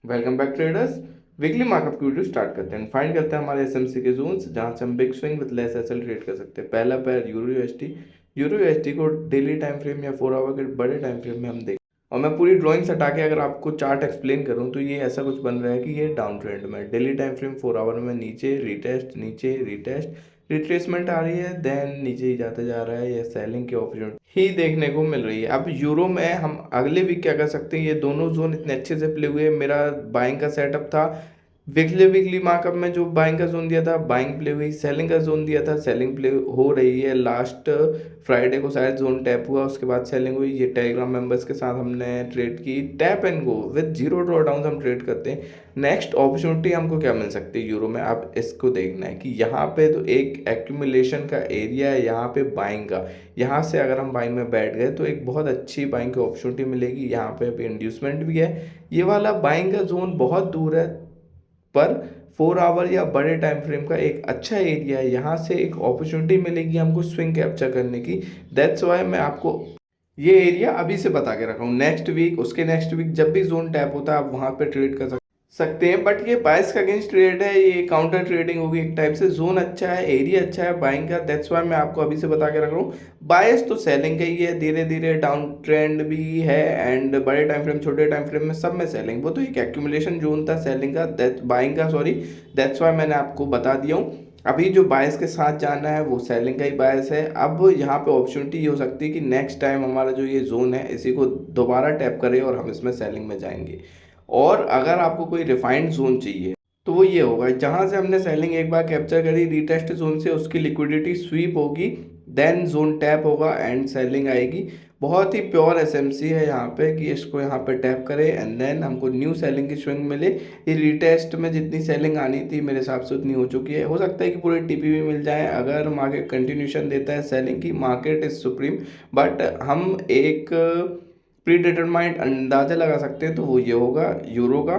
Welcome back traders. Weekly markup की video start करते हैं। फाइंड करते हैं हमारे एसएमसी के जोन्स जहां से हम big swing with less SL trade कर सकते हैं। पहला pair euro USD. Euro USD को डेली टाइम फ्रेम या 4 आवर के बड़े टाइम फ्रेम में हम देख, और मैं पूरी ड्राइंग्स हटा के अगर आपको चार्ट एक्सप्लेन करूं तो ये ऐसा कुछ बन रहा है कि ये डाउन ट्रेंड में डेली टाइम फ्रेम 4 आवर में नीचे रीटेस्ट रिट्रेसमेंट आ रही है, देन नीचे ही जाते जा रहा है। ये सेलिंग की अपॉर्चुनिटी ही देखने को मिल रही है। अब यूरो में हम अगले वीक क्या कर सकते हैं, ये दोनों जोन इतने अच्छे से प्ले हुए। मेरा बाइंग का सेटअप था, वीकली वीकली मार्कअप में जो बाइंग का जोन दिया था बाइंग प्ले हुई, सेलिंग का जोन दिया था सेलिंग प्ले हो रही है। लास्ट फ्राइडे को शायद जोन टैप हुआ, उसके बाद सेलिंग हुई। ये टेलीग्राम मेंबर्स के साथ हमने ट्रेड की, tap and go with zero draw down हम ट्रेड करते हैं। नेक्स्ट अपॉर्चुनिटी हमको क्या मिल सकती है यूरो में, आप इसको देखना है कि यहाँ पे तो एक एक्यूमुलेशन का एरिया है यहाँ पे बाइंग का। यहाँ से अगर हम बाइंग में बैठ गए तो एक बहुत अच्छी बाइंग की अपॉर्चुनिटी मिलेगी। यहाँ पे अभी इंड्यूसमेंट भी है। ये वाला बाइंग का जोन बहुत दूर है, पर 4 आवर या बड़े टाइम फ्रेम का एक अच्छा एरिया है। यहाँ से एक अपॉर्चुनिटी मिलेगी हमको स्विंग कैप्चर करने की। दैट्स वाई मैं आपको ये एरिया अभी से बता के रखा हूँ। नेक्स्ट वीक, उसके नेक्स्ट वीक जब भी जोन टैप होता है आप वहाँ पे ट्रेड कर सकते हैं। बट ये बाइस का अगेंस्ट ट्रेड है, ये काउंटर ट्रेडिंग होगी एक टाइप से। जोन अच्छा है, एरिया अच्छा है बाइंग का, दैट्स वाई मैं आपको अभी से बता के रख रहा हूँ। बायस तो सेलिंग का ही है, धीरे धीरे डाउन ट्रेंड भी है, एंड बड़े टाइम फ्रेम छोटे टाइम फ्रेम में सब में सेलिंग। वो तो एक एक्यूमुलेशन जोन था सेलिंग का, दैट बाइंग का सॉरी, दैट्स वाई मैंने आपको बता दिया हूँ। अभी जो बायस के साथ जाना है वो सेलिंग का ही बायस है। अब यहाँ पे अपॉर्चुनिटी ये हो सकती है कि नेक्स्ट टाइम हमारा जो ये जोन है इसी को दोबारा टैप करे और हम इसमें सेलिंग में जाएंगे। और अगर आपको कोई रिफाइंड जोन चाहिए तो वो ये होगा, जहां से हमने सेलिंग एक बार कैप्चर करी रीटेस्ट जोन से, उसकी लिक्विडिटी स्वीप होगी, देन जोन टैप होगा एंड सेलिंग आएगी। बहुत ही प्योर एसएमसी है यहाँ पे कि इसको यहाँ पे टैप करें एंड देन हमको न्यू सेलिंग की स्विंग मिले। ये रीटेस्ट में जितनी सेलिंग आनी थी मेरे हिसाब से उतनी हो चुकी है। हो सकता है कि पूरे टीपी भी मिल जाए अगर मार्केट कंटिन्यूशन देता है सेलिंग की। मार्केट इज सुप्रीम, बट हम एक प्री डिटरमाइंड अंदाजा लगा सकते हैं तो वो ये होगा यूरो का।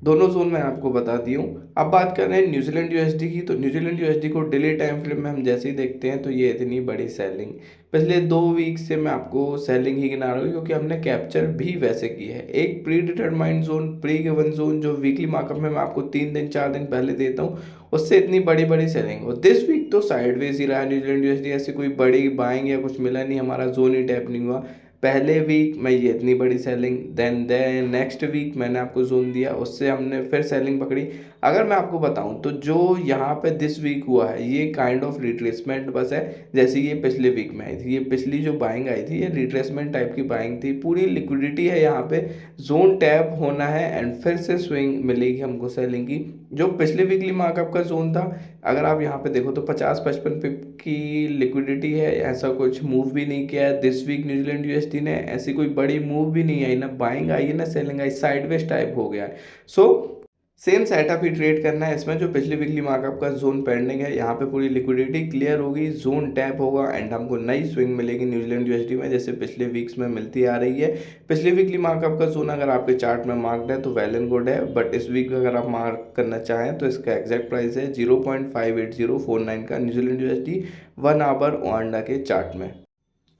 दोनों जोन मैं आपको बता दी हूँ। अब बात कर रहे हैं न्यूजीलैंड यूएसडी की, तो न्यूजीलैंड यूएसडी को डेली टाइम फ्रेम में हम जैसे ही देखते हैं तो ये इतनी बड़ी सेलिंग पिछले 2 वीक से मैं आपको सेलिंग ही गिना रहा हूँ, क्योंकि हमने कैप्चर भी वैसे की है। एक pre determined zone, pre given zone जो वीकली मार्कअप में मैं आपको 3 दिन 4 दिन पहले देता हूँ, उससे इतनी बड़ी बड़ी सेलिंग। और दिस वीक तो साइडवेज ही रहा न्यूजीलैंड यूएसडी, ऐसी कोई बड़ी बाइंग या कुछ मिला नहीं, हमारा जोन ही टैप नहीं हुआ। पहले वीक में ये इतनी बड़ी सेलिंग, देन नेक्स्ट वीक मैंने आपको जोन दिया, उससे हमने फिर सेलिंग पकड़ी। अगर मैं आपको बताऊं तो जो यहाँ पे दिस वीक हुआ है ये काइंड ऑफ रिट्रेसमेंट बस है। जैसे ये पिछले वीक में आई थी, ये पिछली जो बाइंग आई थी ये रिट्रेसमेंट टाइप की बाइंग थी। पूरी लिक्विडिटी है यहाँ पे, जोन टैप होना है एंड फिर से स्विंग मिलेगी हमको सेलिंग की। जो पिछले वीकली मार्कअप का जोन था, अगर आप यहाँ पे देखो तो 50-55 पिप की लिक्विडिटी है, ऐसा कुछ मूव भी नहीं किया है। दिस वीक न्यूजीलैंड यूएसडी ने ऐसी कोई बड़ी मूव भी नहीं आई, ना बाइंग आई है ना सेलिंग आई, साइडवेज टाइप हो गया है। सो सेम सेटअप ही ट्रेड करना है इसमें। जो पिछली वीकली मार्कअप का जोन पेंडिंग है यहाँ पे पूरी लिक्विडिटी क्लियर होगी, जोन टैप होगा एंड हमको नई स्विंग मिलेगी न्यूजीलैंड यूएसडी में, जैसे पिछले वीक्स में मिलती आ रही है। पिछली वीकली मार्कअप का जोन अगर आपके चार्ट में मार्क्ड है तो वेल एंड गुड है, बट इस वीक अगर आप मार्क करना चाहें तो इसका एग्जैक्ट प्राइस है 0.58049 का न्यूजीलैंड यूएसडी 1 आवर ओंडा के चार्ट में।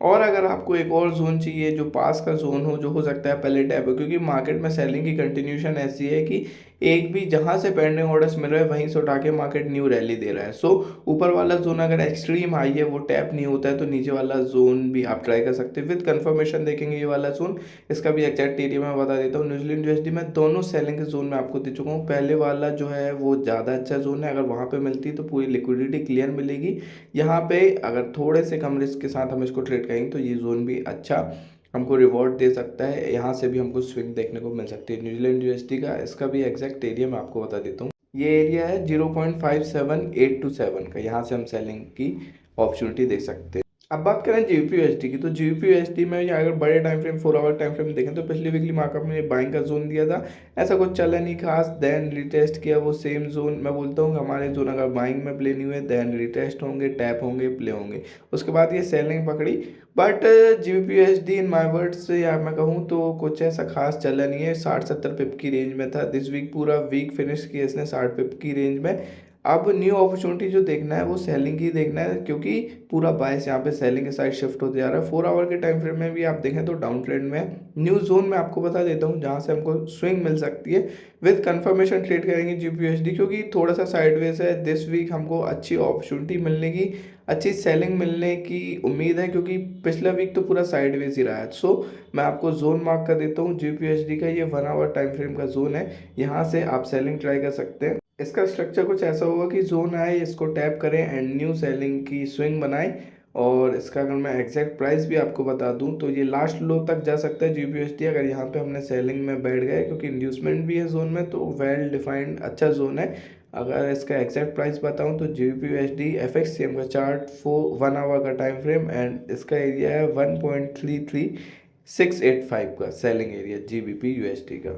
और अगर आपको एक और जोन चाहिए जो पास का जोन हो, जो हो सकता है पहले टैप हो, क्योंकि मार्केट में सेलिंग की कंटिन्यूशन ऐसी है कि एक भी जहां से पेंडिंग ऑर्डर्स मिल रहे हैं वहीं से उठा के मार्केट न्यू रैली दे रहा है। सो ऊपर वाला जोन अगर एक्सट्रीम हाई है वो टैप नहीं होता है तो नीचे वाला जोन भी आप ट्राई कर सकते हैं। विद कंफर्मेशन देखेंगे ये वाला जोन, इसका भी एग्जैक्ट एरिया मैं बता देता हूँ। न्यूजीलैंड यूएसडी में दोनों सेलिंग के जोन में आपको दे चुका हूँ। पहले वाला जो है वो ज़्यादा अच्छा जोन है, अगर वहाँ पे मिलती तो पूरी लिक्विडिटी क्लियर मिलेगी। यहाँ पे अगर थोड़े से कम रिस्क के साथ हम इसको ट्रेड करेंगे तो ये जोन भी अच्छा हमको रिवॉर्ड दे सकता है। यहाँ से भी हमको स्विंग देखने को मिल सकती है न्यूजीलैंड यूएसडी का। इसका भी एग्जैक्ट एरिया मैं आपको बता देता हूँ। ये एरिया है 0.57827 का, यहाँ से हम सेलिंग की अपॉर्चुनिटी देख सकते हैं। अब बात करें जीबीपीयूएसडी की, तो जीबीपीयूएसडी में या अगर बड़े time frame 4 hour time frame देखें तो पिछली वीकली मार्कअप में बाइंग का जोन दिया था, ऐसा कुछ चला नहीं खास। देन रिटेस्ट किया वो सेम जोन। मैं बोलता हूँ हमारे जोन अगर बाइंग में प्ले नहीं हुए देन रिटेस्ट होंगे, टैप होंगे, प्ले होंगे, उसके बाद ये सेलिंग पकड़ी। बट जीबीपीयूएसडी इन माई वर्ड्स या मैं कहूँ तो कुछ ऐसा खास चला नहीं है, 60-70 पिप की रेंज में था। दिस वीक पूरा वीक फिनिश किया इसने 60 पिप की रेंज में। अब न्यू अपॉर्चुनिटी जो देखना है वो सेलिंग की देखना है, क्योंकि पूरा बायस यहाँ पे सेलिंग के साइड शिफ्ट होते जा रहा है। 4 आवर के टाइम फ्रेम में भी आप देखें तो डाउन ट्रेंड में है। न्यू जोन में आपको बता देता हूँ जहाँ से हमको स्विंग मिल सकती है। विद कंफर्मेशन ट्रेड करेंगे जीपीयूएसडी, क्योंकि थोड़ा सा साइडवेज है। दिस वीक हमको अच्छी अपॉर्चुनिटी मिलने की, अच्छी सेलिंग मिलने की उम्मीद है, क्योंकि पिछला वीक तो पूरा साइडवेज ही रहा है। सो मैं आपको जोन मार्क कर देता हूँ जीपीयूएसडी का। ये 1 आवर टाइम फ्रेम का जोन है, यहाँ से आप सेलिंग ट्राई कर सकते हैं। इसका स्ट्रक्चर कुछ ऐसा होगा कि जोन आए, इसको टैप करें एंड न्यू सेलिंग की स्विंग बनाएं। और इसका अगर मैं एग्जैक्ट प्राइस भी आपको बता दूं तो ये लास्ट लो तक जा सकता है जीपीयूएसडी, अगर यहाँ पे हमने सेलिंग में बैठ गए, क्योंकि इंड्यूसमेंट भी है जोन में, तो वेल डिफाइंड अच्छा जोन है। अगर इसका एग्जैक्ट प्राइस बताऊं तो जीपीयूएसडी एफएक्ससीएम का चार्ट 1 आवर का टाइम फ्रेम एंड इसका एरिया है 1.33685 का सेलिंग एरिया जीबीपी यूएसडी का।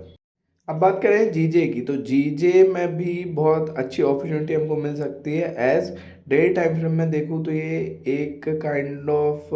अब बात करें जीजे की, तो जीजे में भी बहुत अच्छी अपॉर्चुनिटी हमको मिल सकती है। एज डे टाइम फ्रेम में देखूँ तो ये एक काइंड ऑफ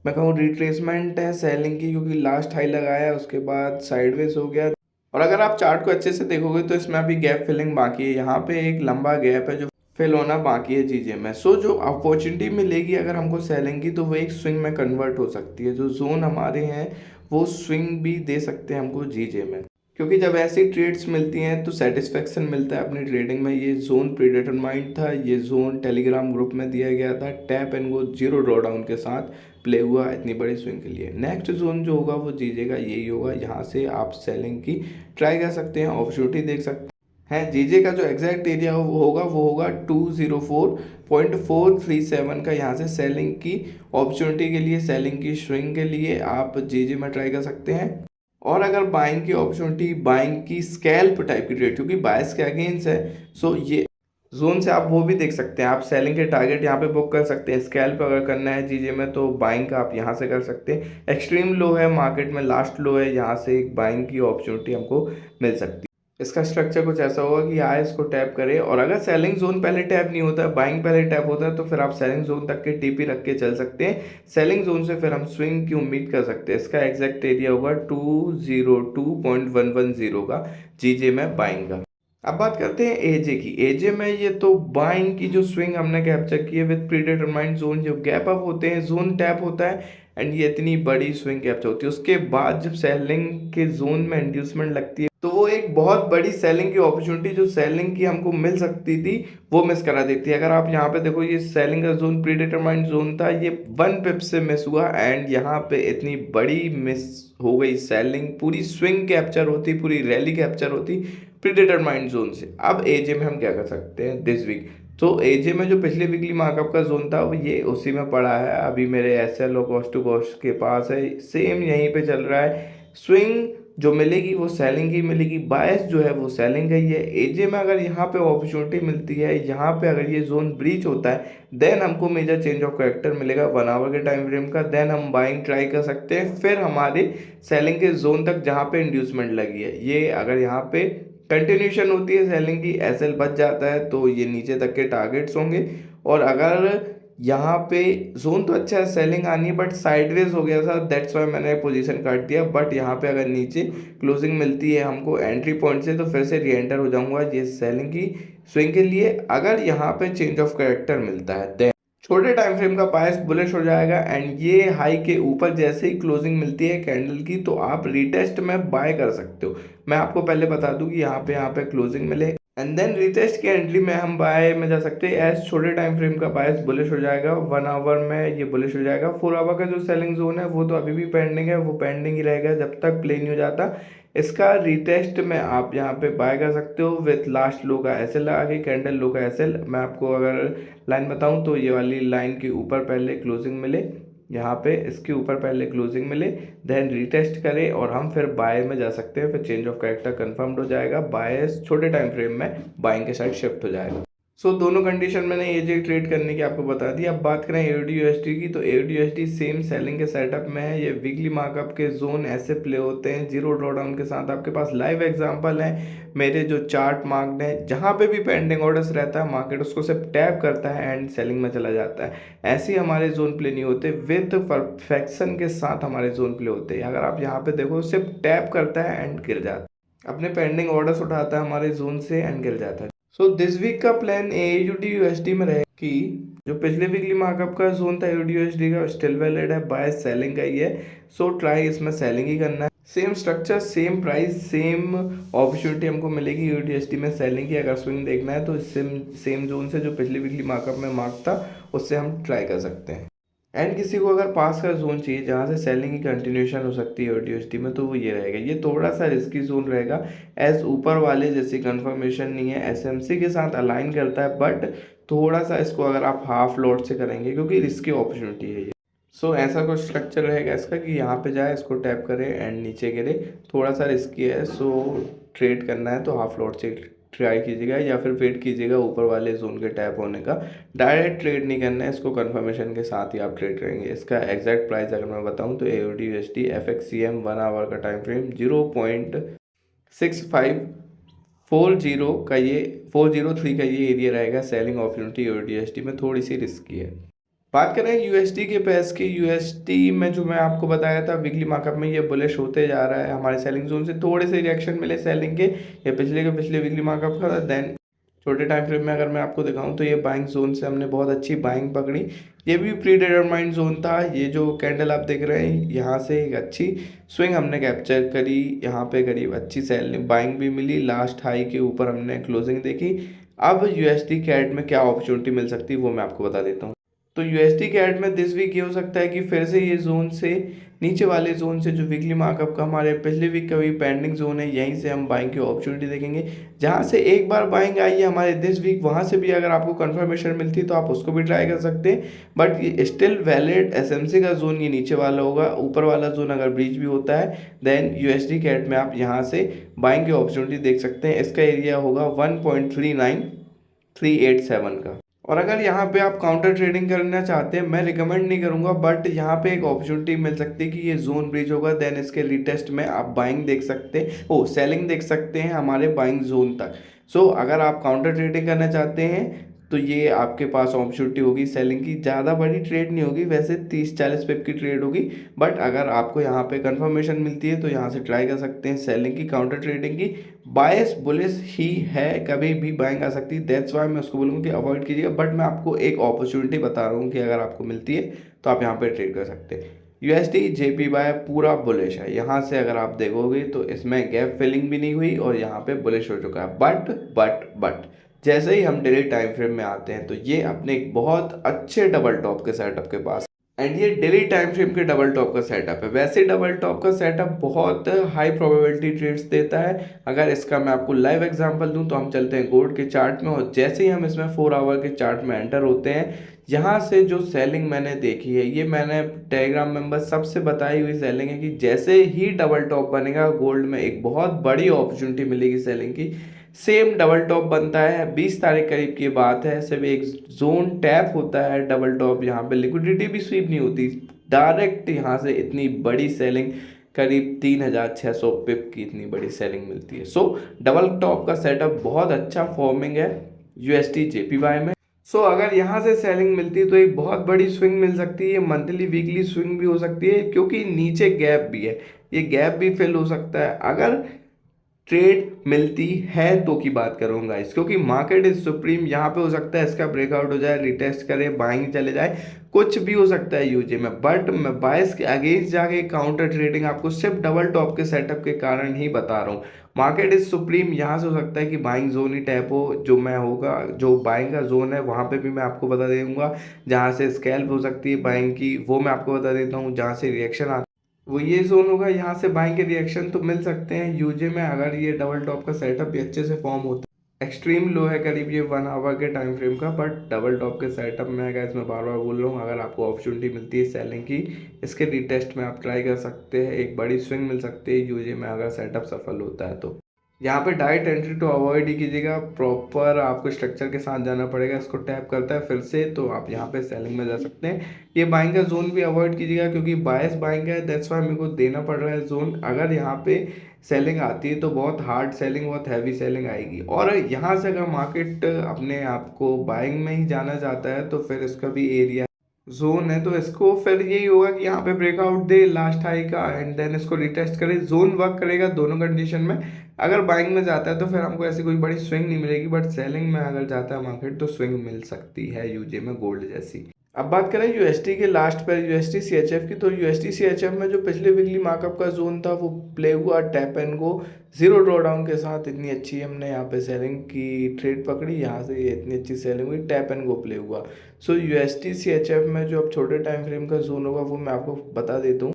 मैं कहूँ रिट्रेसमेंट है सेलिंग की, क्योंकि लास्ट हाई लगाया उसके बाद साइडवेज हो गया। और अगर आप चार्ट को अच्छे से देखोगे तो इसमें अभी गैप फिलिंग बाकी है, यहाँ पे एक लंबा गैप है जो फिल होना बाकी है जीजे में। सो जो अपॉर्चुनिटी मिलेगी अगर हमको सेलिंग की, तो वो एक स्विंग में कन्वर्ट हो सकती है। जो जोन हमारे हैं वो स्विंग भी दे सकते हैं हमको जीजे में, क्योंकि जब ऐसी ट्रेड्स मिलती हैं तो सेटिस्फेक्शन मिलता है अपनी ट्रेडिंग में। ये जोन प्रीडिटरमाइंड था, ये जोन टेलीग्राम ग्रुप में दिया गया था, टैप एंड गो 0 ड्रॉडाउन के साथ प्ले हुआ इतनी बड़ी स्विंग के लिए। नेक्स्ट जोन जो होगा वो जीजे का यही होगा, यहाँ से आप सेलिंग की ट्राई कर सकते हैं, अपॉर्चुनिटी देख सकते हैं। जीजे का जो एग्जैक्ट एरिया वो होगा 204.437 का। यहाँ से सेलिंग की अपॉर्चुनिटी के लिए, सेलिंग की स्विंग के लिए आप जीजे में ट्राई कर सकते हैं। और अगर बाइंग की अपॉर्चुनिटी, बाइंग की स्कैल्प टाइप की ट्रेड, क्योंकि बायस के अगेंस्ट है, सो ये जोन से आप वो भी देख सकते हैं। आप सेलिंग के टारगेट यहाँ पे बुक कर सकते हैं। स्कैल्प अगर करना है जीजे में तो बाइंग का आप यहाँ से कर सकते हैं। एक्सट्रीम लो है मार्केट में, लास्ट लो है, यहाँ से एक बाइंग की अपॉर्चुनिटी हमको मिल सकती है। इसका स्ट्रक्चर कुछ ऐसा होगा कि आए इसको टैप करे, और अगर सेलिंग जोन पहले टैप नहीं होता है, बाइंग पहले टैप होता है, तो फिर आप सेलिंग जोन तक के टीपी रख के चल सकते हैं। सेलिंग जोन से फिर हम स्विंग की उम्मीद कर सकते हैं। इसका एग्जैक्ट एरिया होगा 202.110 का जीजे में बाइंग का। अब बात करते हैं एजे की। एजे में ये तो बाइंग की जो स्विंग हमने कैप्चर की है विद प्रीडिटरमाइंड जोन, जो गैप अप होते हैं, जोन टैप होता है एंड ये इतनी बड़ी स्विंग कैप्चर होती है। उसके बाद जब सेलिंग के जोन में इंड्यूसमेंट लगती है तो वो एक बहुत बड़ी सेलिंग की अपॉर्चुनिटी जो सेलिंग की हमको मिल सकती थी वो मिस करा देती है। अगर आप यहाँ पे देखो, ये सेलिंग का जोन प्रीडिटरमाइंड जोन था, ये 1 पिप से मिस हुआ एंड यहाँ पे इतनी बड़ी मिस हो गई सेलिंग। पूरी स्विंग कैप्चर होती, पूरी रैली कैप्चर होती प्रीडिटरमाइंड जोन से। अब एजे में हम क्या कर सकते हैं दिस वीक, तो एजे में जो पिछले वीकली मार्कअप का जोन था वो ये उसी में पड़ा है। अभी मेरे एसएल और कॉस्ट टू कॉस्ट के पास है, सेम यहीं पे चल रहा है। स्विंग जो मिलेगी वो सेलिंग की मिलेगी, बायस जो है वो सेलिंग का ही है। एजे में अगर यहाँ पे अपॉर्चुनिटी मिलती है, यहाँ पे अगर ये जोन ब्रीच होता है, देन हमको मेजर चेंज ऑफ कैरेक्टर मिलेगा 1 आवर के टाइम फ्रेम का। देन हम बाइंग ट्राई कर सकते हैं, फिर हमारे सेलिंग के जोन तक जहाँ पे इंड्यूसमेंट लगी है, ये अगर यहाँ पे कंटिन्यूशन होती है सेलिंग की, एसएल बच जाता है, तो ये नीचे तक के टारगेट्स होंगे। और अगर यहाँ पे जोन तो अच्छा है, सेलिंग आनी है, बट साइडवेज हो गया था, दैट्स वाई मैंने पोजीशन काट दिया। बट यहाँ पे अगर नीचे क्लोजिंग मिलती है हमको एंट्री पॉइंट से, तो फिर से री एंटर हो जाऊंगा ये सेलिंग की स्विंग के लिए। अगर यहाँ पे चेंज ऑफ कैरेक्टर मिलता है देन छोटे टाइम फ्रेम का बायस बुलिश हो जाएगा एंड ये हाई के ऊपर जैसे ही क्लोजिंग मिलती है कैंडल की, तो आप रीटेस्ट में बाय कर सकते हो। मैं आपको पहले बता दूं कि यहाँ पे क्लोजिंग मिले एंड देन रीटेस्ट की एंट्री में हम बाय में जा सकते हैं। एज छोटे टाइम फ्रेम का बायस बुलिश हो जाएगा, 1 आवर में ये बुलिश हो जाएगा। 4 आवर का जो सेलिंग जोन है वो तो अभी भी पेंडिंग है, वो पेंडिंग ही रहेगा जब तक प्ले नहीं हो जाता। इसका रीटेस्ट में आप यहाँ पे बाय कर सकते हो विथ लास्ट लो का एसएल आगे, कैंडल लो का एसएल। मैं आपको अगर लाइन बताऊं तो ये वाली लाइन के ऊपर पहले क्लोजिंग मिले, यहाँ पे इसके ऊपर पहले क्लोजिंग मिले, देन रीटेस्ट करें और हम फिर बाय में जा सकते हैं। फिर चेंज ऑफ कैरेक्टर कंफर्म्ड हो जाएगा, बायस छोटे टाइम फ्रेम में बाइंग के साइड शिफ्ट हो जाएगा। सो दोनों कंडीशन मैंने एजे ट्रेड करने की आपको बता दी। अब बात करें एडी यूएसडी की, तो एडी यूएसडी सेम सेलिंग के सेटअप में है। ये वीकली मार्कअप के जोन ऐसे प्ले होते हैं 0 ड्रॉडाउन के साथ। आपके पास लाइव एग्जांपल है मेरे जो चार्ट मार्क्ड है, जहाँ पे भी पेंडिंग ऑर्डर्स रहता है मार्केट उसको सिर्फ टैप करता है एंड सेलिंग में चला जाता है। ऐसे ही हमारे जोन प्ले नहीं होते, विद परफेक्शन के साथ हमारे जोन प्ले होते हैं। अगर आप यहाँ पे देखो सिर्फ टैप करता है एंड गिर जाता है, अपने पेंडिंग ऑर्डर्स उठाता है हमारे जोन से एंड गिर जाता है। सो दिस वीक का प्लान AUD USD में रहेगा कि जो पिछले वीकली मार्कअप का जोन था AUD USD का स्टिल वैलिड है, बाय सेलिंग का ही है। सो ट्राई इसमें सेलिंग ही करना है। Same structure, same price, same opportunity हमको मिलेगी AUD USD में सेलिंग की। अगर स्विंग देखना है तो सेम जोन से जो पिछले वीकली मार्कअप में मार्क था उससे हम ट्राई कर सकते हैं। एंड किसी को अगर पास का जोन चाहिए जहाँ से सेलिंग की कंटिन्यूशन हो सकती है USD में, तो वो ये रहेगा। ये थोड़ा सा रिस्की जोन रहेगा, एज ऊपर वाले जैसी कंफर्मेशन नहीं है, SMC के साथ अलाइन करता है, बट थोड़ा सा इसको अगर आप हाफ लॉट से करेंगे क्योंकि रिस्की अपॉर्चुनिटी है ये। सो ऐसा कुछ स्ट्रक्चर रहेगा इसका कि यहाँ पे जाए, इसको टैप करे एंड नीचे गिरे। थोड़ा सा रिस्की है, सो ट्रेड करना है तो हाफ लॉट से ट्राई कीजिएगा या फिर वेट कीजिएगा ऊपर वाले जोन के टैप होने का। डायरेक्ट ट्रेड नहीं करना है इसको, कंफर्मेशन के साथ ही आप ट्रेड करेंगे। इसका एग्जैक्ट प्राइस अगर मैं बताऊं तो AUD USD FXCM 1 आवर का टाइम फ्रेम 0.6540 का ये 403 का ये एरिया रहेगा। सेलिंग अपॉर्चुनिटी AUD USD में थोड़ी सी रिस्की है। बात करें USD के पेस की, USD में जो मैं आपको बताया था वीकली मार्कअप में ये बुलिश होते जा रहा है। हमारे सेलिंग जोन से थोड़े से रिएक्शन मिले सेलिंग के, ये पिछले के पिछले वीकली मार्कअप का था। देन छोटे टाइम फ्रेम में अगर मैं आपको दिखाऊं तो ये बाइंग जोन से हमने बहुत अच्छी बाइंग पकड़ी। ये भी प्री डिटरमाइंड जोन था। ये जो कैंडल आप देख रहे हैं यहाँ से एक अच्छी स्विंग हमने कैप्चर करी, यहाँ पे करीब अच्छी सेल बाइंग भी मिली। लास्ट हाई के ऊपर हमने क्लोजिंग देखी। अब USD कैट में क्या अपॉर्चुनिटी मिल सकती है वो मैं आपको बता देता हूँ। तो USD कैट में दिस वीक ये हो सकता है कि फिर से ये जोन से, नीचे वाले जोन से जो वीकली मार्कअप का हमारे पिछले वीक का भी पेंडिंग जोन है, यहीं से हम बाइंग की अपॉर्चुनिटी देखेंगे। जहां से एक बार बाइंग आई है हमारे दिस वीक, वहां से भी अगर आपको कंफर्मेशन मिलती है तो आप उसको भी ट्राई कर सकते हैं। बट ये स्टिल वैलिड SMC का जोन ये नीचे वाला होगा। ऊपर वाला जोन अगर ब्रीच भी होता है देन USD कैट में आप यहाँ से बाइंग की अपॉर्चुनिटी देख सकते हैं। इसका एरिया होगा 1.39387 का। और अगर यहाँ पे आप काउंटर ट्रेडिंग करना चाहते हैं, मैं रिकमेंड नहीं करूँगा, बट यहाँ पे एक अपॉर्चुनिटी मिल सकती है कि ये जोन ब्रीच होगा, देन इसके रिटेस्ट में आप बाइंग देख सकते हैं, ओ सेलिंग देख सकते हैं हमारे बाइंग जोन तक। सो अगर आप काउंटर ट्रेडिंग करना चाहते हैं तो ये आपके पास अपॉर्चुनिटी होगी सेलिंग की। ज़्यादा बड़ी ट्रेड नहीं होगी, वैसे 30-40 पिप की ट्रेड होगी, बट अगर आपको यहाँ पे कंफर्मेशन मिलती है तो यहाँ से ट्राई कर सकते हैं सेलिंग की, काउंटर ट्रेडिंग की। बायस बुलिश ही है, कभी भी बाइंग आ सकती है, दैट्स वाई मैं उसको बोलूँगा कि अवॉइड कीजिएगा। बट मैं आपको एक अपॉर्चुनिटी बता रहा हूँ कि अगर आपको मिलती है तो आप यहाँ पे ट्रेड कर सकते हैं। USD JPY पूरा बुलिश है। यहाँ से अगर आप देखोगे तो इसमें गैप फिलिंग भी नहीं हुई और यहाँ पे बुलिश हो चुका है। बट जैसे ही हम डेली टाइम फ्रेम में आते हैं तो ये अपने एक बहुत अच्छे डबल टॉप के सेटअप के पास, एंड ये डेली टाइम फ्रेम के डबल टॉप का सेटअप है। वैसे डबल टॉप का सेटअप बहुत हाई प्रोबेबिलिटी ट्रेड्स देता है। अगर इसका मैं आपको लाइव एग्जांपल दूं तो हम चलते हैं गोल्ड के चार्ट में, और जैसे ही हम इसमें 4 आवर के चार्ट में एंटर होते हैं, यहाँ से जो सेलिंग मैंने देखी है, ये मैंने टेलीग्राम मेंबर सबसे बताई हुई सेलिंग है कि जैसे ही डबल टॉप बनेगा गोल्ड में एक बहुत बड़ी अपॉर्चुनिटी मिलेगी सेलिंग की। सेम डबल टॉप बनता है 20 तारीख करीब की बात है, सिर्फ एक जोन टैप होता है डबल टॉप, यहाँ पे लिक्विडिटी भी स्वीप नहीं होती, डायरेक्ट यहाँ से इतनी बड़ी सेलिंग करीब 3600 पिप की इतनी बड़ी सेलिंग मिलती है। सो डबल टॉप का सेटअप बहुत अच्छा फॉर्मिंग है USD JPY में। सो अगर यहाँ से सेलिंग मिलती है तो एक बहुत बड़ी स्विंग मिल सकती है, मंथली वीकली स्विंग भी हो सकती है, क्योंकि नीचे गैप भी है, ये गैप भी फिल हो सकता है अगर ट्रेड मिलती है तो की बात करूंगा इस, क्योंकि मार्केट इज सुप्रीम। यहाँ पे हो सकता है इसका ब्रेकआउट हो जाए, रिटेस्ट करे, बाइंग चले जाए, कुछ भी हो सकता है यूजे में। बट मैं बायस के अगेंस्ट जाके काउंटर ट्रेडिंग आपको सिर्फ डबल टॉप के सेटअप के कारण ही बता रहा हूँ। मार्केट इज सुप्रीम, यहाँ से हो सकता है कि बाइंग जोन ही टैप हो, जो मैं होगा जो बाइंग का जोन है वहाँ पे भी मैं आपको बता दूंगा। जहाँ से स्कैल्प हो सकती है बाइंग की वो मैं आपको बता देता हूँ, जहाँ से रिएक्शन आता वो ये जोन होगा, यहाँ से बाइंग के रिएक्शन तो मिल सकते हैं यूजे में अगर ये डबल टॉप का सेटअप भी अच्छे से फॉर्म होता है। एक्सट्रीम लो है करीब ये 1 आवर के टाइम फ्रेम का, बट डबल टॉप के सेटअप में अगर इसमें बार बार बोल रहा हूँ, अगर आपको अपॉर्चुनिटी मिलती है सेलिंग की, इसके रिटेस्ट में आप ट्राई कर सकते हैं, एक बड़ी स्विंग मिल सकती है यूजे में अगर सेटअप सफल होता है तो। यहाँ पे डायरेक्ट एंट्री तो अवॉइड ही कीजिएगा, प्रॉपर आपको स्ट्रक्चर के साथ जाना पड़ेगा। इसको टैप करता है फिर से तो आप यहाँ पे सेलिंग में जा सकते हैं। ये बाइंग का जोन भी अवॉइड कीजिएगा क्योंकि बायस बाइंग है, दैट्स वाई मेरे को देना पड़ रहा है जोन। अगर यहाँ पे सेलिंग आती है तो बहुत हार्ड सेलिंग, बहुत हैवी सेलिंग आएगी। और यहाँ से अगर मार्केट अपने आप को बाइंग में ही जाना चाहता है तो फिर इसका भी एरिया जोन है, तो इसको फिर यही होगा कि यहाँ पे ब्रेकआउट दे लास्ट हाई का एंड देन इसको रिटेस्ट करे, जोन वर्क करेगा दोनों कंडीशन में। अगर बाइंग में जाता है तो फिर हमको ऐसी कोई बड़ी स्विंग नहीं मिलेगी, बट सेलिंग में अगर जाता है मार्केट तो स्विंग मिल सकती है यूजे में गोल्ड जैसी। अब बात करें यूएसटी के लास्ट पर यूएसटी सीएचएफ की, तो यूएसटी सीएचएफ में जो पिछले वीकली मार्कअप का जोन था वो प्ले हुआ tap and go, zero drawdown के साथ इतनी अच्छी हमने यहाँ पे सेलिंग की ट्रेड पकड़ी, यहाँ से ये इतनी अच्छी सेलिंग हुई, टैप एंड गो प्ले हुआ। सो यूएसटी सीएचएफ में जो अब छोटे टाइम फ्रेम का जोन होगा वो मैं आपको बता देता हूँ।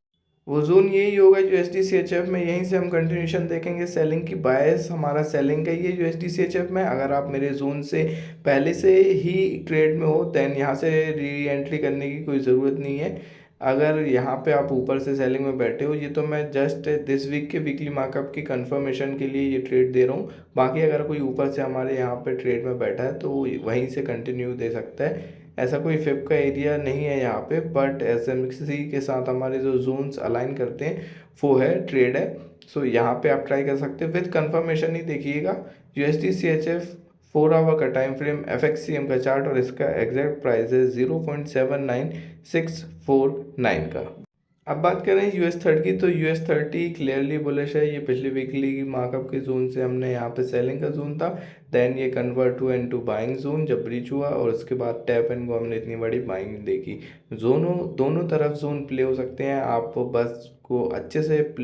वो जोन यही होगा यूएसडी सीएचएफ में, यहीं से हम कंटिन्यूशन देखेंगे सेलिंग की, बायस हमारा सेलिंग का ही है यूएसडी सीएचएफ में। अगर आप मेरे जोन से पहले से ही ट्रेड में हो देन यहाँ से री एंट्री करने की कोई ज़रूरत नहीं है। अगर यहाँ पे आप ऊपर से सेलिंग में बैठे हो, ये तो मैं जस्ट दिस वीक के वीकली मार्कअप की कंफर्मेशन के लिए ये ट्रेड दे रहा हूँ। बाकी अगर कोई ऊपर से हमारे यहाँ पे ट्रेड में बैठा है तो वहीं से कंटिन्यू दे सकता है। ऐसा कोई फिप का एरिया नहीं है यहाँ पे, बट एसएमसी के साथ हमारे जो जोन्स अलाइन करते हैं वो है ट्रेड है। सो यहाँ पे आप ट्राई कर सकते हैं, विद कंफर्मेशन ही देखिएगा। यूएसडी सीएचएफ 4 आवर का टाइम फ्रेम, एफएक्ससीएम का चार्ट और इसका एग्जैक्ट प्राइस है 0.79649 का। अब बात करें यूएस 30 की, तो यूएस 30 क्लियरली बुलिश है। ये पिछले वीकली की मार्कअप के जोन से हमने यहाँ पे सेलिंग का जोन था, देन ये कन्वर्ट हुआ इनटू बाइंग जोन जब ब्रीच हुआ, और उसके बाद टैप एंड गो हमने इतनी बड़ी बाइंग देखी। दोनों तरफ जोन प्ले हो सकते हैं, आप बस को अच्छे से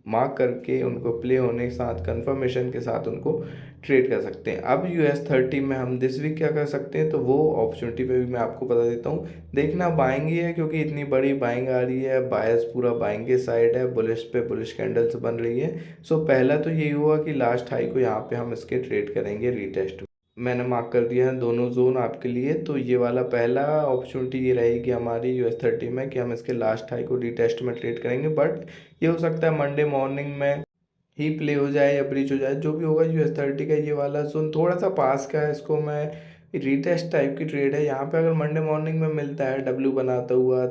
मार्क करके उनको प्ले होने के साथ कंफर्मेशन के साथ उनको ट्रेड कर सकते हैं। अब यूएस 30 में हम दिस वीक क्या कर सकते हैं, तो वो अपॉर्चुनिटी पे भी मैं आपको बता देता हूँ। देखना बाइंग ही है, क्योंकि इतनी बड़ी बाइंग आ रही है, बायस पूरा बाइंग के साइड है, बुलिश पे बुलिश कैंडल्स बन रही है। सो पहला तो यही हुआ कि लास्ट हाई को यहाँ पे हम इसके ट्रेड करेंगे रीटेस्ट। मैंने मार्क कर दिया है दोनों जोन आपके लिए, तो ये वाला पहला अपॉर्चुनिटी ये रहेगी हमारी यूएस 30 में कि हम इसके लास्ट हाई को रीटेस्ट में ट्रेड करेंगे, बट ये हो सकता है मंडे मॉर्निंग में ही प्ले हो जाए या ब्रीच हो जाए, जो भी होगा। यूएस 30 का ये वाला जोन थोड़ा सा पास का है, इसको मैं रीटेस्ट टाइप की ट्रेड है। यहाँ पे अगर मंडे मॉर्निंग में मिलता है डब्ल्यू बनाता हुआ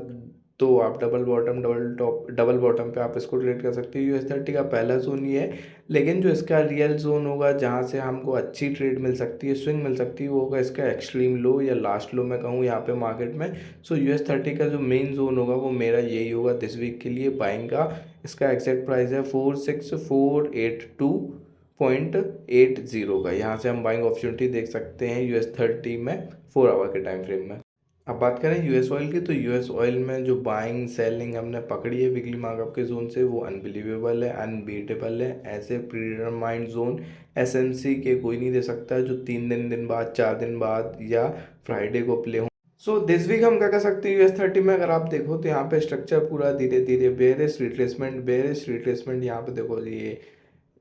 तो आप double bottom double top double bottom पे आप इसको ट्रेड कर सकते हो। यूएस 30 का पहला जोन ये है, लेकिन जो इसका रियल जोन होगा जहाँ से हमको अच्छी ट्रेड मिल सकती है, स्विंग मिल सकती है, वो होगा इसका एक्सट्रीम लो या लास्ट लो मैं कहूँ यहाँ पे मार्केट में। सो यूएस 30 का जो मेन जोन होगा वो मेरा यही होगा दिस वीक के लिए बाइंग का। इसका एग्जैक्ट प्राइस है 46482.80 का। यहाँ से हम बाइंग अपॉर्चुनिटी देख सकते हैं यूएस 30 में 4 आवर के टाइम फ्रेम में। अब बात करें यूएस ऑयल की, तो यूएस ऑयल में जो बाइंग सेलिंग हमने पकड़ी है वीकली मार्कअप के जोन से वो अनबिलीवेबल है, अनबीटेबल है। ऐसे प्रीडिटरमाइंड जोन एसएमसी के कोई नहीं दे सकता जो 3 दिन बाद 4 दिन बाद या फ्राइडे को प्ले हो। सो दिस वीक हम क्या कर सकते हैं यूएस 30 में, अगर आप देखो तो यहाँ पे स्ट्रक्चर पूरा धीरे धीरे बेरिश रिट्रेसमेंट यहाँ पे देखो ये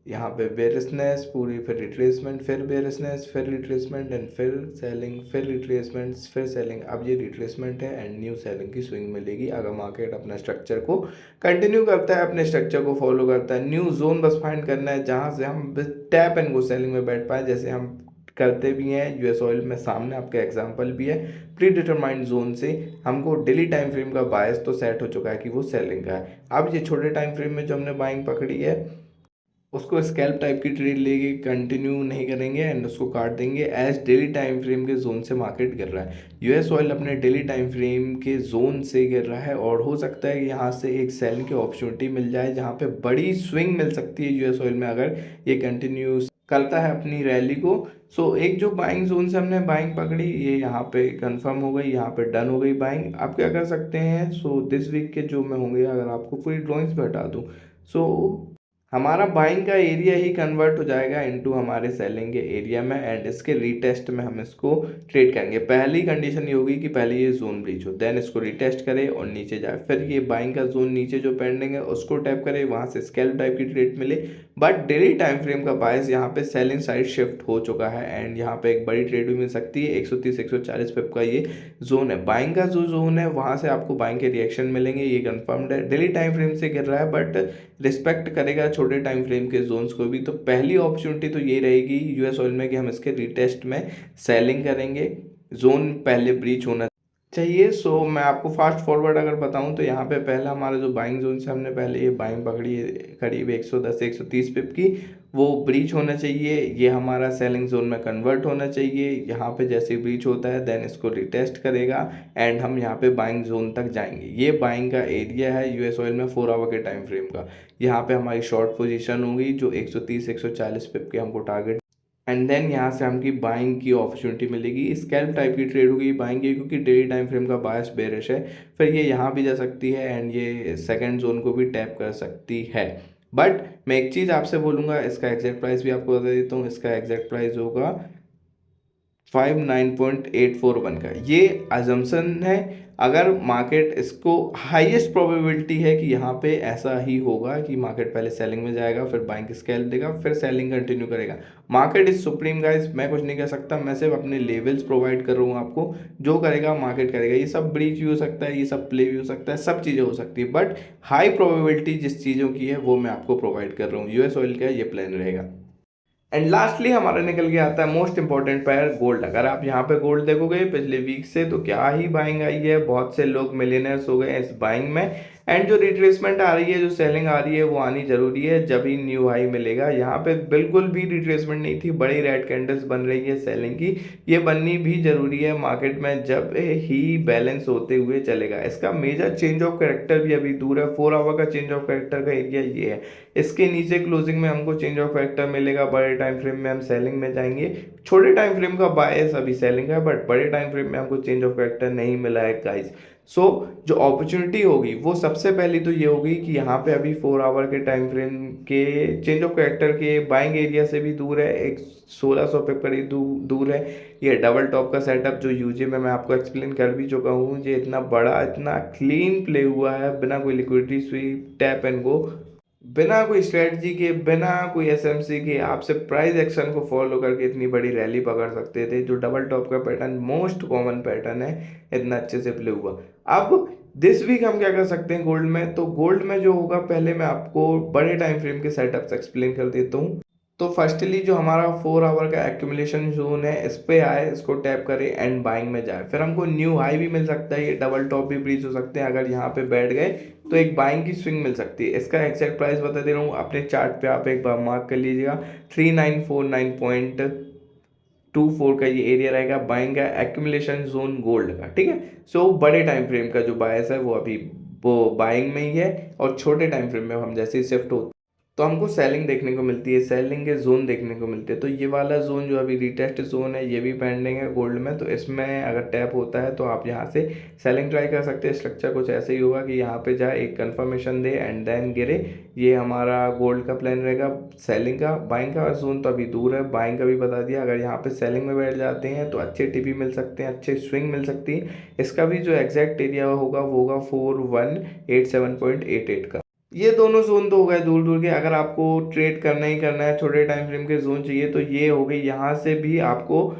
यहाँ पे बेरिशनेस पूरी, फिर रिट्रेसमेंट, फिर बेरिशनेस, फिर रिट्रेसमेंट एंड फिर सेलिंग, फिर रिट्रेसमेंट, फिर सेलिंग। अब ये रिट्रेसमेंट है एंड न्यू सेलिंग की स्विंग मिलेगी अगर मार्केट अपना स्ट्रक्चर को कंटिन्यू करता है, अपने स्ट्रक्चर को फॉलो करता है। न्यू जोन बस फाइंड करना है जहाँ से हम टैप एंड गो सेलिंग में बैठ पाए, जैसे हम करते भी हैं यूएस ऑयल में। सामने आपका एग्जांपल भी है, प्री डिटरमाइंड जोन से हमको डेली टाइम फ्रेम का बायस तो सेट हो चुका है कि वो सेलिंग का है। अब ये छोटे टाइम फ्रेम में जो हमने बाइंग पकड़ी है उसको स्कैल्प टाइप की ट्रेड लेके कंटिन्यू नहीं करेंगे एंड उसको काट देंगे एज डेली टाइम फ्रेम के जोन से मार्केट गिर रहा है। यूएस ऑयल अपने डेली टाइम फ्रेम के जोन से गिर रहा है और हो सकता है कि यहाँ से एक सेल की अपॉर्चुनिटी मिल जाए जहाँ पे बड़ी स्विंग मिल सकती है यूएस ऑयल में अगर ये कंटिन्यू करता है अपनी रैली को। सो एक जो बाइंग जोन से हमने बाइंग पकड़ी ये यहाँ पे कंफर्म हो गई, यहाँ पे डन हो गई बाइंग। आप क्या कर सकते हैं, सो दिस वीक के जो मैं होंगे अगर आपको पूरी ड्रॉइंग्स पे हटा दूँ, सो हमारा बाइंग का एरिया ही कन्वर्ट हो जाएगा इनटू हमारे सेलिंग के एरिया में एंड इसके रीटेस्ट में हम इसको ट्रेड करेंगे। पहली कंडीशन ये होगी कि पहले ये जोन ब्रीच हो, देन इसको रीटेस्ट करें और नीचे जाए, फिर ये बाइंग का जोन नीचे जो पेंडिंग है उसको टैप करें, वहां से स्कैल्प टाइप की ट्रेड मिले। बट डेली टाइम फ्रेम का बायस यहाँ पे सेलिंग साइड शिफ्ट हो चुका है एंड यहाँ पे एक बड़ी ट्रेड भी मिल सकती है। 130 140 पिप का ये जोन है, बाइंग का जो जोन है वहां से आपको बाइंग के रिएक्शन मिलेंगे, ये कंफर्म्ड है। डेली टाइम फ्रेम से गिर रहा है बट रिस्पेक्ट करेगा छोटे टाइम फ्रेम के जोन्स को भी। तो पहली अपॉर्चुनिटी तो ये रहेगी यूएस ऑयल में कि हम इसके रीटेस्ट में सेलिंग करेंगे, जोन पहले ब्रीच होना चाहिए। सो मैं आपको फास्ट फॉरवर्ड अगर बताऊं तो यहाँ पे पहला हमारा जो बाइंग जोन से हमने पहले ये बाइंग पकड़ी है करीब 110 130 पिप की, वो ब्रीच होना चाहिए, ये हमारा सेलिंग जोन में कन्वर्ट होना चाहिए। यहाँ पे जैसे ही ब्रीच होता है देन इसको रिटेस्ट करेगा एंड हम यहाँ पे बाइंग जोन तक जाएंगे। ये बाइंग का एरिया है यूएस ऑयल में 4 आवर के टाइम फ्रेम का। यहाँ पे हमारी शॉर्ट पोजीशन होगी जो 130 140 पिप के हमको टारगेट, एंड देन यहाँ से हमकी बाइंग की अपॉर्चुनिटी मिलेगी। स्कैल्प टाइप की ट्रेड होगी बाइंग की, क्योंकि डेली टाइम फ्रेम का बायस बेरिश है। फिर ये यहाँ भी जा सकती है एंड ये सेकंड जोन को भी टैप कर सकती है। बट मैं एक चीज़ आपसे बोलूँगा, इसका एग्जैक्ट प्राइस भी आपको बता देता हूँ। इसका एग्जैक्ट प्राइस होगा 59.841 का। ये अजम्पशन है, अगर मार्केट इसको हाईएस्ट प्रोबेबिलिटी है कि यहाँ पे ऐसा ही होगा कि मार्केट पहले सेलिंग में जाएगा, फिर बाइंग स्कैल्प देगा, फिर सेलिंग कंटिन्यू करेगा। मार्केट इज सुप्रीम गाइस, मैं कुछ नहीं कह सकता, मैं सिर्फ अपने लेवल्स प्रोवाइड कर रहा हूँ आपको। जो करेगा मार्केट करेगा। ये सब ब्रीच भी हो सकता है, ये सब प्ले भी हो सकता है, सब चीज़ें हो सकती है, बट हाई प्रोबेबिलिटी जिस चीज़ों की है वो मैं आपको प्रोवाइड कर रहा हूँ। यूएस ऑयल का ये प्लान रहेगा। एंड लास्टली हमारा निकल के आता है मोस्ट इंपॉर्टेंट पेयर गोल्ड। अगर आप यहाँ पे गोल्ड देखोगे पिछले वीक से तो क्या ही बाइंग आई है, बहुत से लोग मिलियनर्स हो गए इस बाइंग में। एंड जो रिट्रेसमेंट आ रही है, जो सेलिंग आ रही है, वो आनी जरूरी है, जब ही न्यू हाई मिलेगा। यहाँ पे बिल्कुल भी रिट्रेसमेंट नहीं थी, बड़ी रेड कैंडल्स बन रही है सेलिंग की, ये बननी भी जरूरी है मार्केट में, जब ही बैलेंस होते हुए चलेगा। इसका मेजर चेंज ऑफ कैरेक्टर भी अभी दूर है। 4 आवर का चेंज ऑफ कैरेक्टर का एरिया ये है। इसके नीचे क्लोजिंग में हमको चेंज ऑफ कैरेक्टर मिलेगा, बड़े टाइम फ्रेम में हम सेलिंग में जाएंगे। छोटे टाइम फ्रेम का बायस अभी सेलिंग है, बट बड़े टाइम फ्रेम में हमको चेंज ऑफ कैरेक्टर नहीं मिला है गाइस। सो जो अपॉर्चुनिटी होगी वो सबसे पहली तो ये होगी कि यहाँ पे अभी 4 आवर के टाइम फ्रेम के चेंज ऑफ कैरेक्टर के बाइंग एरिया से भी दूर है, एक 1600 पे करीब दूर है। ये डबल टॉप का सेटअप जो यूजे में मैं आपको एक्सप्लेन कर भी चुका हूँ, ये इतना बड़ा इतना क्लीन प्ले हुआ है, बिना कोई liquidity SVEEP tap and go, बिना कोई स्ट्रेटजी के, बिना कोई एसएमसी के, आप सिर्फ प्राइस एक्शन को फॉलो करके इतनी बड़ी रैली पकड़ सकते थे। जो डबल टॉप का पैटर्न मोस्ट कॉमन पैटर्न है, इतना अच्छे से प्ले हुआ। अब दिस वीक हम क्या कर सकते हैं गोल्ड में, तो गोल्ड में जो होगा, पहले मैं आपको बड़े टाइम फ्रेम के सेटअप्स एक्सप्लेन कर देता हूँ। तो फर्स्टली जो हमारा 4 आवर का एक्यूमुलेशन जोन है, इस पे आए, इसको टैप करें एंड बाइंग में जाए। फिर हमको न्यू हाई भी मिल सकता है, ये डबल टॉप भी ब्रीच हो सकते हैं। अगर यहाँ पे बैठ गए तो एक बाइंग की स्विंग मिल सकती है। इसका एक्जैक्ट प्राइस बता दे रहा हूँ, अपने चार्ट पे आप एक बार मार्क कर लीजिएगा। 3949.24 का ये एरिया रहेगा बाइंग का एक्यूमुलेशन जोन गोल्ड का, ठीक है। सो बड़े टाइम फ्रेम का जो बायस है वो अभी वो बाइंग में ही है, और छोटे टाइम फ्रेम में हम जैसे ही शिफ्ट हो तो हमको सेलिंग देखने को मिलती है, सेलिंग के जोन देखने को मिलते हैं। तो ये वाला जोन जो अभी रिटेस्ट जोन है, ये भी पेंडिंग है गोल्ड में, तो इसमें अगर टैप होता है तो आप यहाँ से सेलिंग ट्राई कर सकते हैं। स्ट्रक्चर कुछ ऐसे ही होगा कि यहाँ पे जाए, एक कंफर्मेशन दे एंड देन गिरे। ये हमारा गोल्ड का प्लान रहेगा सेलिंग का। बाइंग का जोन तो अभी दूर है, बाइंग का भी बता दिया। अगर यहाँ पे सेलिंग में बैठ जाते हैं तो अच्छे टीपी मिल सकते हैं, अच्छे स्विंग मिल सकती है। इसका भी जो एग्जैक्ट एरिया होगा वो होगा 4187.88 का। ये दोनों जोन तो हो गए दूर दूर के। अगर आपको ट्रेड करना ही करना है, छोटे टाइम फ्रेम के जोन चाहिए, तो ये हो गई। यहाँ से भी आपको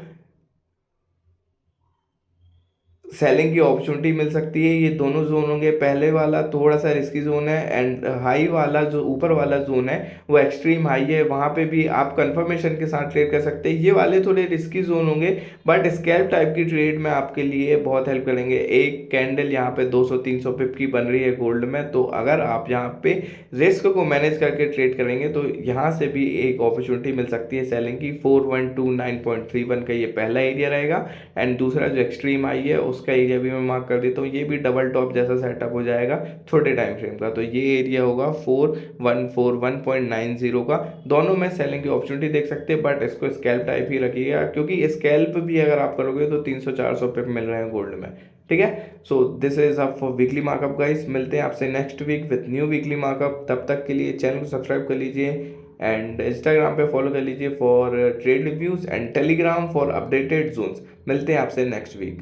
सेलिंग की अपॉर्चुनिटी मिल सकती है। ये दोनों जोन होंगे, पहले वाला थोड़ा सा रिस्की जोन है एंड हाई वाला जो ऊपर वाला जोन है वो एक्सट्रीम हाई है, वहाँ पे भी आप कंफर्मेशन के साथ ट्रेड कर सकते हैं। ये वाले थोड़े रिस्की जोन होंगे, बट स्कैल्प टाइप की ट्रेड में आपके लिए बहुत हेल्प करेंगे। एक कैंडल यहाँ पे 200-300 पिप की बन रही है गोल्ड में, तो अगर आप यहाँ पे रिस्क को मैनेज करके ट्रेड करेंगे तो यहाँ से भी एक अपॉर्चुनिटी मिल सकती है सेलिंग की। 4129.31 का ये पहला एरिया रहेगा, एंड दूसरा जो एक्सट्रीम हाई है उसका एरिया भी मैं मार्क कर देता हूँ। ये भी डबल टॉप जैसा सेटअप हो जाएगा छोटे टाइम फ्रेम का, तो ये एरिया होगा 4141.90 का। दोनों में सेलिंग की अपॉर्चुनिटी देख सकते हैं, बट इसको स्कैल्प टाइप ही रखिएगा, क्योंकि स्कैल्प भी अगर आप करोगे तो 300-400 पे मिल रहे हैं गोल्ड में, ठीक है। So this is up for weekly markup guys. मिलते हैं आपसे next week with new weekly markup. तब तक के लिए चैनल को सब्सक्राइब कर लीजिए एंड इंस्टाग्राम पे फॉलो कर लीजिए for trade reviews and Telegram for updated zones. मिलते हैं आपसे नेक्स्ट वीक।